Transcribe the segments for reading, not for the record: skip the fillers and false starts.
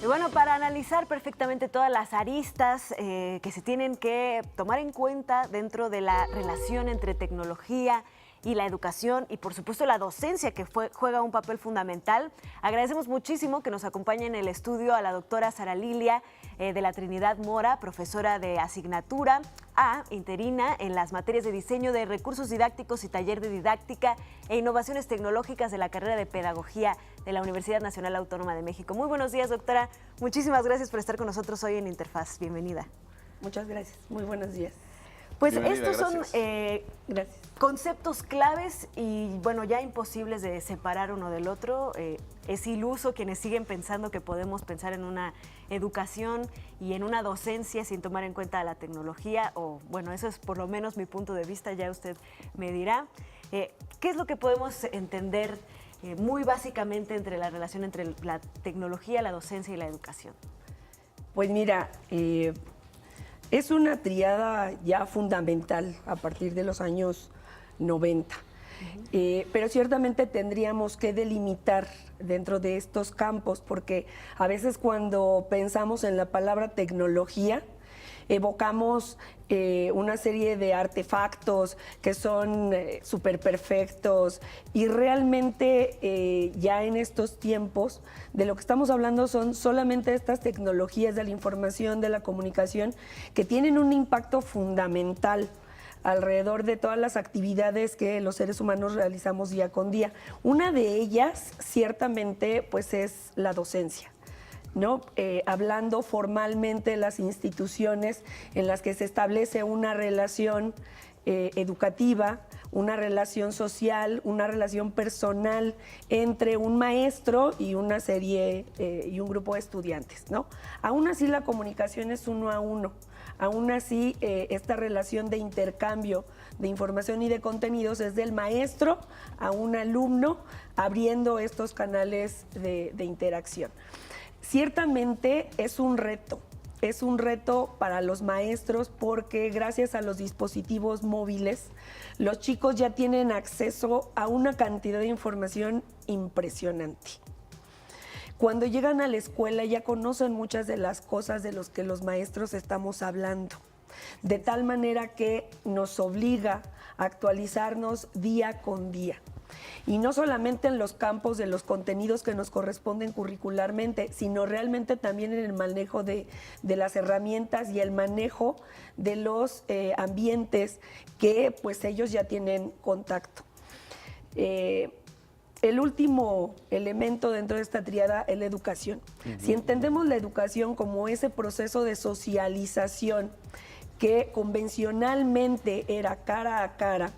Y bueno, para analizar perfectamente todas las aristas que se tienen que tomar en cuenta dentro de la relación entre tecnología y la educación y por supuesto la docencia que juega un papel fundamental. Agradecemos muchísimo que nos acompañe en el estudio a la doctora Sara Lilia de la Trinidad Mora, profesora de asignatura A, interina en las materias de diseño de recursos didácticos y taller de didáctica e innovaciones tecnológicas de la carrera de pedagogía de la Universidad Nacional Autónoma de México. Muy buenos días, doctora. Muchísimas gracias por estar con nosotros hoy en Interfaz. Bienvenida. Muchas gracias. Muy buenos días. Pues bienvenida, estos gracias. son conceptos claves y bueno, ya imposibles de separar uno del otro. Es iluso quienes siguen pensando que podemos pensar en una educación y en una docencia sin tomar en cuenta la tecnología, o bueno, eso es por lo menos mi punto de vista, ya usted me dirá. ¿Qué es lo que podemos entender muy básicamente entre la relación entre la tecnología, la docencia y la educación? Pues mira, es una triada ya fundamental a partir de los años 90. Pero ciertamente tendríamos que delimitar dentro de estos campos, porque a veces cuando pensamos en la palabra tecnología, evocamos una serie de artefactos que son súper perfectos y realmente ya en estos tiempos de lo que estamos hablando son solamente estas tecnologías de la información, de la comunicación, que tienen un impacto fundamental alrededor de todas las actividades que los seres humanos realizamos día con día. Una de ellas, ciertamente, pues es la docencia, ¿no? Hablando formalmente de las instituciones en las que se establece una relación educativa, una relación social, una relación personal entre un maestro y una serie y un grupo de estudiantes, ¿no? Aún así la comunicación es uno a uno. Aún así, esta relación de intercambio de información y de contenidos es del maestro a un alumno, abriendo estos canales de interacción. Ciertamente es un reto para los maestros porque gracias a los dispositivos móviles, los chicos ya tienen acceso a una cantidad de información impresionante. Cuando llegan a la escuela ya conocen muchas de las cosas de las que los maestros estamos hablando, de tal manera que nos obliga a actualizarnos día con día. Y no solamente en los campos de los contenidos que nos corresponden curricularmente, sino realmente también en el manejo de las herramientas y el manejo de los ambientes que pues ellos ya tienen contacto. El último elemento dentro de esta triada es la educación. Si entendemos la educación como ese proceso de socialización que convencionalmente era cara a cara,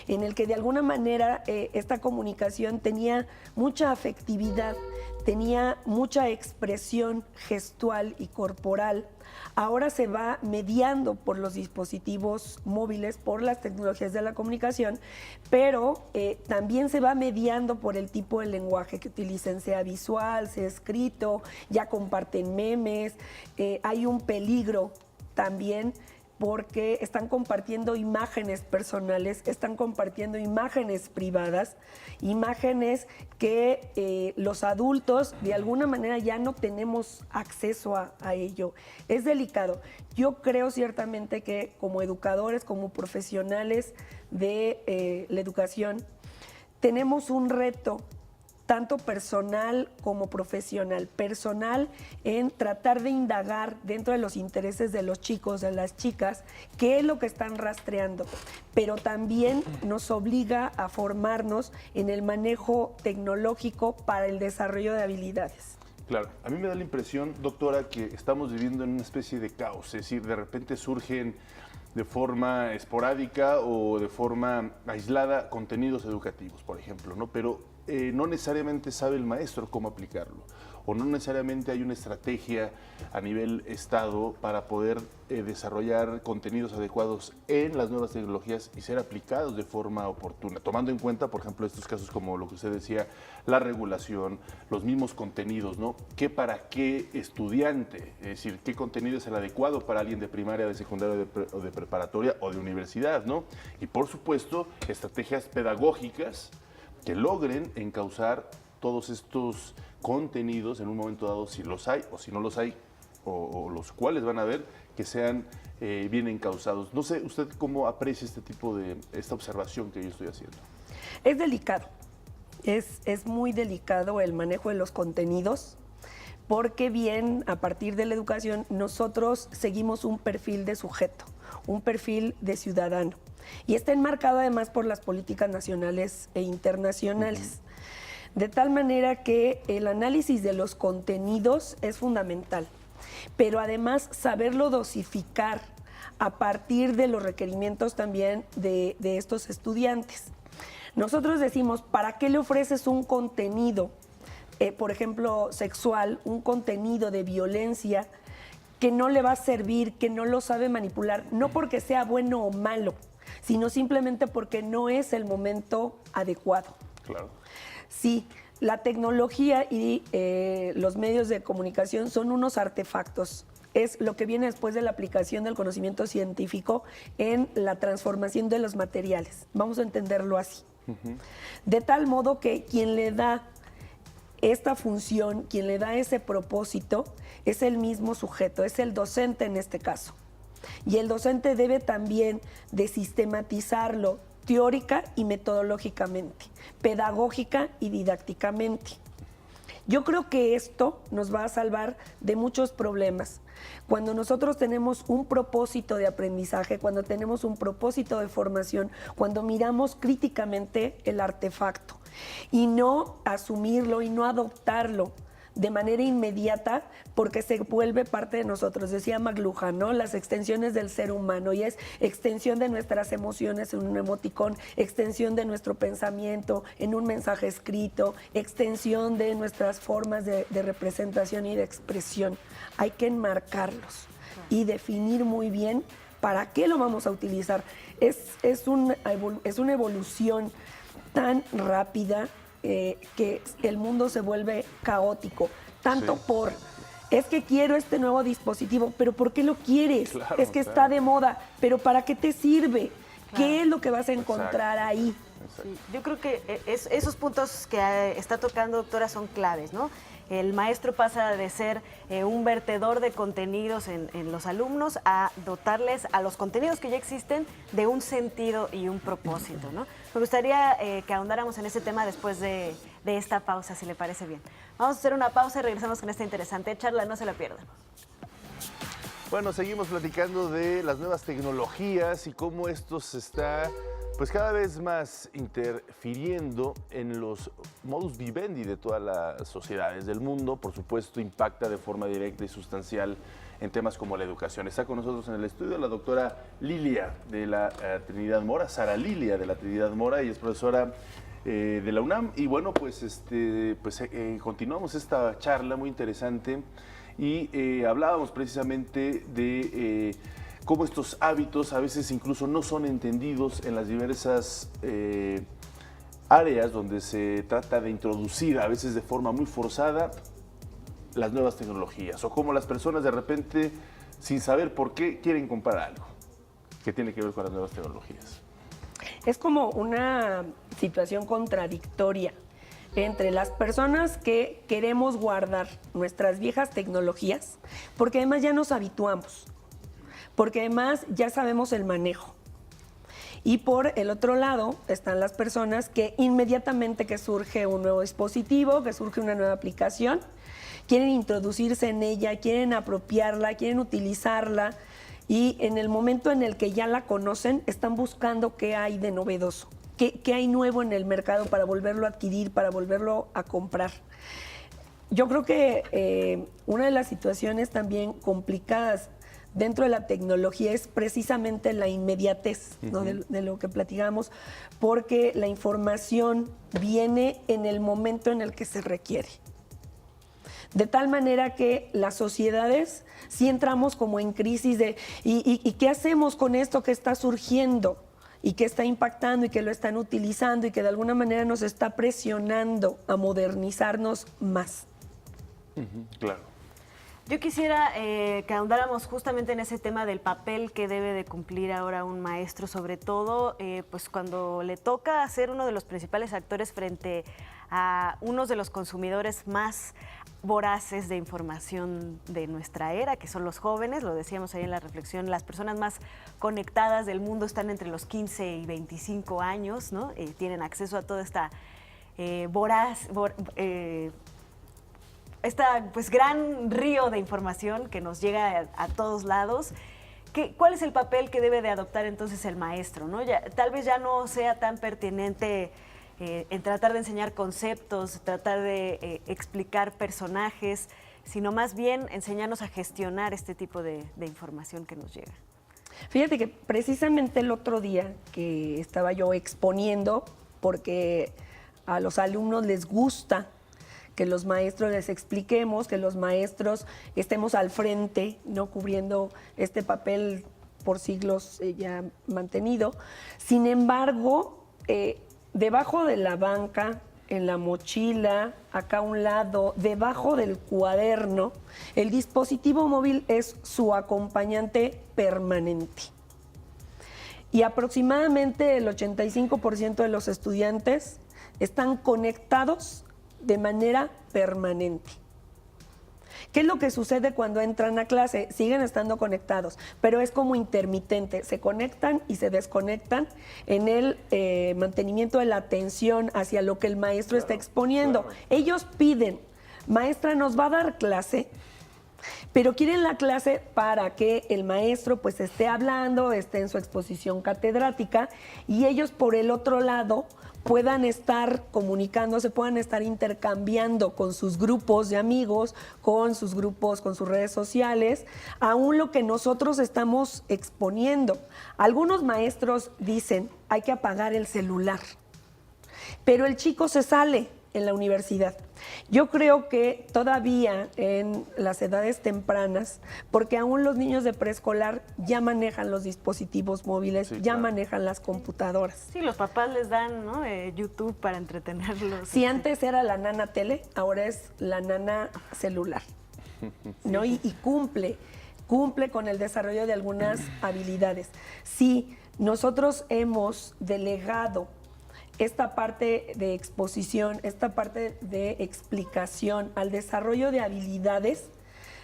en el que de alguna manera esta comunicación tenía mucha afectividad, tenía mucha expresión gestual y corporal, ahora se va mediando por los dispositivos móviles, por las tecnologías de la comunicación, pero también se va mediando por el tipo de lenguaje que utilicen, sea visual, sea escrito, ya comparten memes, hay un peligro también porque están compartiendo imágenes personales, están compartiendo imágenes privadas, imágenes que los adultos de alguna manera ya no tenemos acceso a ello. Es delicado. Yo creo ciertamente que como educadores, como profesionales de la educación, tenemos un reto tanto personal como profesional. Personal en tratar de indagar dentro de los intereses de los chicos, de las chicas, qué es lo que están rastreando, pero también nos obliga a formarnos en el manejo tecnológico para el desarrollo de habilidades. Claro, a mí me da la impresión, doctora, que estamos viviendo en una especie de caos, es decir, de repente surgen de forma esporádica o de forma aislada contenidos educativos, por ejemplo, ¿no? Pero no necesariamente sabe el maestro cómo aplicarlo, o no necesariamente hay una estrategia a nivel Estado para poder desarrollar contenidos adecuados en las nuevas tecnologías y ser aplicados de forma oportuna, tomando en cuenta, por ejemplo, estos casos como lo que usted decía, la regulación, los mismos contenidos, ¿no? ¿Qué para qué estudiante? Es decir, ¿qué contenido es el adecuado para alguien de primaria, de secundaria o de preparatoria o de universidad, ¿no? Y por supuesto, estrategias pedagógicas que logren encauzar todos estos contenidos en un momento dado, si los hay o si no los hay, o los cuales van a haber, que sean bien encausados. No sé, ¿usted cómo aprecia esta observación que yo estoy haciendo? Es delicado, es muy delicado el manejo de los contenidos, porque bien, a partir de la educación, nosotros seguimos un perfil de sujeto, un perfil de ciudadano, y está enmarcado además por las políticas nacionales e internacionales. De tal manera que el análisis de los contenidos es fundamental, pero además saberlo dosificar a partir de los requerimientos también de estos estudiantes. Nosotros decimos, ¿para qué le ofreces un contenido, por ejemplo, sexual, un contenido de violencia que no le va a servir, que no lo sabe manipular? No porque sea bueno o malo, sino simplemente porque no es el momento adecuado. Claro. Sí, la tecnología y los medios de comunicación son unos artefactos. Es lo que viene después de la aplicación del conocimiento científico en la transformación de los materiales. Vamos a entenderlo así. De tal modo que quien le da esta función, quien le da ese propósito, es el mismo sujeto, es el docente en este caso. Y el docente debe también de sistematizarlo teórica y metodológicamente, pedagógica y didácticamente. Yo creo que esto nos va a salvar de muchos problemas. Cuando nosotros tenemos un propósito de aprendizaje, cuando tenemos un propósito de formación, cuando miramos críticamente el artefacto y no asumirlo y no adoptarlo de manera inmediata porque se vuelve parte de nosotros. Decía McLuhan, ¿no? Las extensiones del ser humano, y es extensión de nuestras emociones en un emoticón, extensión de nuestro pensamiento en un mensaje escrito, extensión de nuestras formas de representación y de expresión. Hay que enmarcarlos y definir muy bien para qué lo vamos a utilizar. Es una evolución tan rápida que el mundo se vuelve caótico, tanto Sí. es que quiero este nuevo dispositivo, pero ¿por qué lo quieres? Claro, es que claro. está de moda, pero ¿para qué te sirve? Claro. ¿Qué es lo que vas a encontrar Exacto. ahí? Sí, yo creo que esos puntos que está tocando, doctora, son claves, ¿no? El maestro pasa de ser un vertedor de contenidos en los alumnos a dotarles a los contenidos que ya existen de un sentido y un propósito, ¿no? Me gustaría que ahondáramos en ese tema después de esta pausa, si le parece bien. Vamos a hacer una pausa y regresamos con esta interesante charla, no se la pierdan. Bueno, seguimos platicando de las nuevas tecnologías y cómo esto se está pues cada vez más interfiriendo en los modus vivendi de todas las sociedades del mundo. Por supuesto, impacta de forma directa y sustancial en temas como la educación. Está con nosotros en el estudio la doctora Lilia de la Trinidad Mora, Sara Lilia de la Trinidad Mora, y es profesora de la UNAM. Y bueno, pues, continuamos esta charla muy interesante y hablábamos precisamente de cómo estos hábitos a veces incluso no son entendidos en las diversas áreas donde se trata de introducir, a veces de forma muy forzada, las nuevas tecnologías, o cómo las personas de repente, sin saber por qué, quieren comprar algo que tiene que ver con las nuevas tecnologías. Es como una situación contradictoria entre las personas que queremos guardar nuestras viejas tecnologías, porque además ya nos habituamos, porque además ya sabemos el manejo. Y por el otro lado están las personas que inmediatamente que surge un nuevo dispositivo, que surge una nueva aplicación, quieren introducirse en ella, quieren apropiarla, quieren utilizarla, y en el momento en el que ya la conocen, están buscando qué hay de novedoso, qué hay nuevo en el mercado para volverlo a adquirir, para volverlo a comprar. Yo creo que una de las situaciones también complicadas dentro de la tecnología es precisamente la inmediatez, ¿no? de lo que platicamos, porque la información viene en el momento en el que se requiere. De tal manera que las sociedades sí entramos como en crisis de ¿y qué hacemos con esto que está surgiendo y que está impactando y que lo están utilizando y que de alguna manera nos está presionando a modernizarnos más? Claro. Yo quisiera que ahondáramos justamente en ese tema del papel que debe de cumplir ahora un maestro, sobre todo pues cuando le toca ser uno de los principales actores frente a unos de los consumidores más voraces de información de nuestra era, que son los jóvenes. Lo decíamos ahí en la reflexión, las personas más conectadas del mundo están entre los 15 y 25 años, ¿no? Tienen acceso a toda esta pues gran río de información que nos llega a todos lados. ¿Cuál es el papel que debe de adoptar entonces el maestro, ¿no? Tal vez ya no sea tan pertinente en tratar de enseñar conceptos, tratar de explicar personajes, sino más bien enseñarnos a gestionar este tipo de información que nos llega. Fíjate que precisamente el otro día que estaba yo exponiendo, porque a los alumnos les gusta que los maestros les expliquemos, que los maestros estemos al frente, no cubriendo este papel por siglos ya mantenido. Sin embargo, debajo de la banca, en la mochila, acá a un lado, debajo del cuaderno, el dispositivo móvil es su acompañante permanente. Y aproximadamente el 85% de los estudiantes están conectados de manera permanente. ¿Qué es lo que sucede cuando entran a clase? Siguen estando conectados, pero es como intermitente. Se conectan y se desconectan en el mantenimiento de la atención hacia lo que el maestro está exponiendo. Ellos piden, maestra, nos va a dar clase, pero quieren la clase para que el maestro pues esté hablando, esté en su exposición catedrática y ellos por el otro lado puedan estar comunicándose, puedan estar intercambiando con sus grupos de amigos, con sus grupos, con sus redes sociales, aún lo que nosotros estamos exponiendo. Algunos maestros dicen, hay que apagar el celular, pero el chico se sale en la universidad. Yo creo que todavía en las edades tempranas, porque aún los niños de preescolar ya manejan los dispositivos móviles, sí, ya manejan las computadoras. Sí, los papás les dan, ¿no? YouTube para entretenerlos. Si antes era la nana tele, ahora es la nana celular, ¿no? Y cumple con el desarrollo de algunas habilidades. Sí, nosotros hemos delegado esta parte de exposición, esta parte de explicación al desarrollo de habilidades,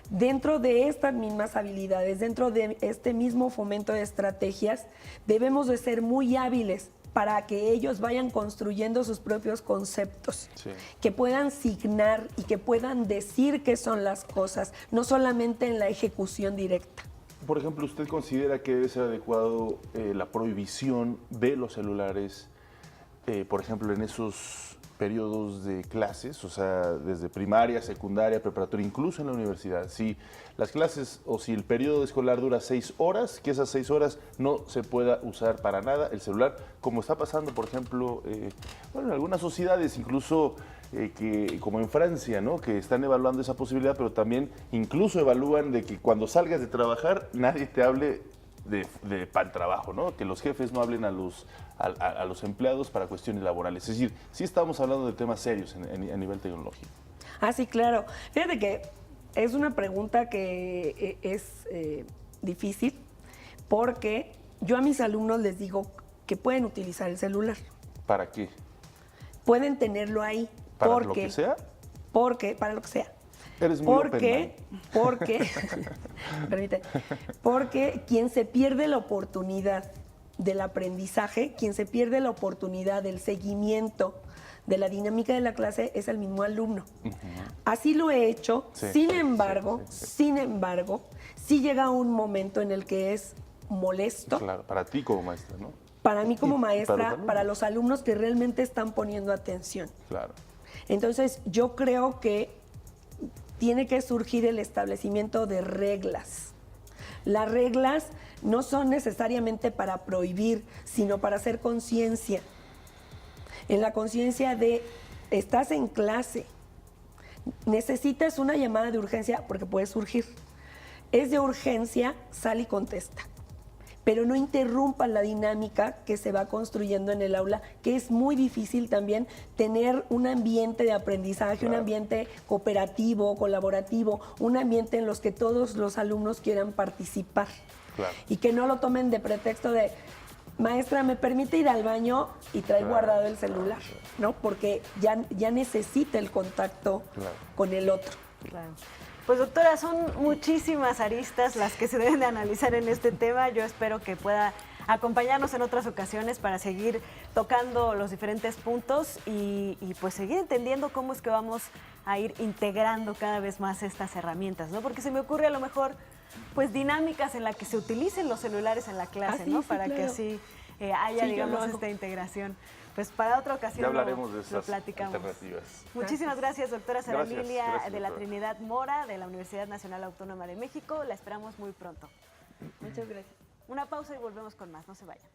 dentro de estas mismas habilidades, dentro de este mismo fomento de estrategias, debemos de ser muy hábiles para que ellos vayan construyendo sus propios conceptos, sí, que puedan signar y que puedan decir qué son las cosas, no solamente en la ejecución directa. Por ejemplo, ¿usted considera que debe ser adecuado la prohibición de los celulares, por ejemplo, en esos periodos de clases, o sea, desde primaria, secundaria, preparatoria, incluso en la universidad? Si las clases o si el periodo escolar dura 6 horas, que esas 6 horas no se pueda usar para nada el celular, como está pasando, por ejemplo, en algunas sociedades, incluso como en Francia, ¿no? Que están evaluando esa posibilidad, pero también incluso evalúan de que cuando salgas de trabajar nadie te hable para el trabajo, ¿no? Que los jefes no hablen a los empleados para cuestiones laborales. Es decir, sí estamos hablando de temas serios a nivel tecnológico. Ah, sí, claro. Fíjate que es una pregunta que es difícil, porque yo a mis alumnos les digo que pueden utilizar el celular. ¿Para qué? Pueden tenerlo ahí. ¿Para lo que sea? Para lo que sea. Eres muy porque quien se pierde la oportunidad del aprendizaje, quien se pierde la oportunidad del seguimiento de la dinámica de la clase es el mismo alumno. Uh-huh. Así lo he hecho, sí, sin embargo, sí llega un momento en el que es molesto. Claro, para ti como maestra, ¿no? Para mí como maestra, para los alumnos que realmente están poniendo atención. Claro. Entonces, yo creo que tiene que surgir el establecimiento de reglas. Las reglas no son necesariamente para prohibir, sino para hacer conciencia. En la conciencia de, estás en clase, necesitas una llamada de urgencia, porque puede surgir. Es de urgencia, sal y contesta. pero no interrumpan la dinámica que se va construyendo en el aula, que es muy difícil también tener un ambiente de aprendizaje, un ambiente cooperativo, colaborativo, un ambiente en los que todos los alumnos quieran participar. Claro. Y que no lo tomen de pretexto de, maestra, ¿me permite ir al baño? Y trae guardado el celular, ¿no? Porque ya necesita el contacto con el otro. Claro. Pues doctora, son muchísimas aristas las que se deben de analizar en este tema. Yo espero que pueda acompañarnos en otras ocasiones para seguir tocando los diferentes puntos y pues seguir entendiendo cómo es que vamos a ir integrando cada vez más estas herramientas, ¿no? Porque se me ocurre a lo mejor pues dinámicas en las que se utilicen los celulares en la clase, Sí, ¿no? sí, para claro. que así haya, Sí, yo digamos, lo hago. esta integración. Pues para otra ocasión Ya hablaremos de lo esas platicamos. alternativas. Muchísimas gracias, doctora Sara Gracias, Lilia gracias, de la doctora. Trinidad Mora de la Universidad Nacional Autónoma de México. La esperamos muy pronto. Muchas gracias. Una pausa y volvemos con más. No se vayan.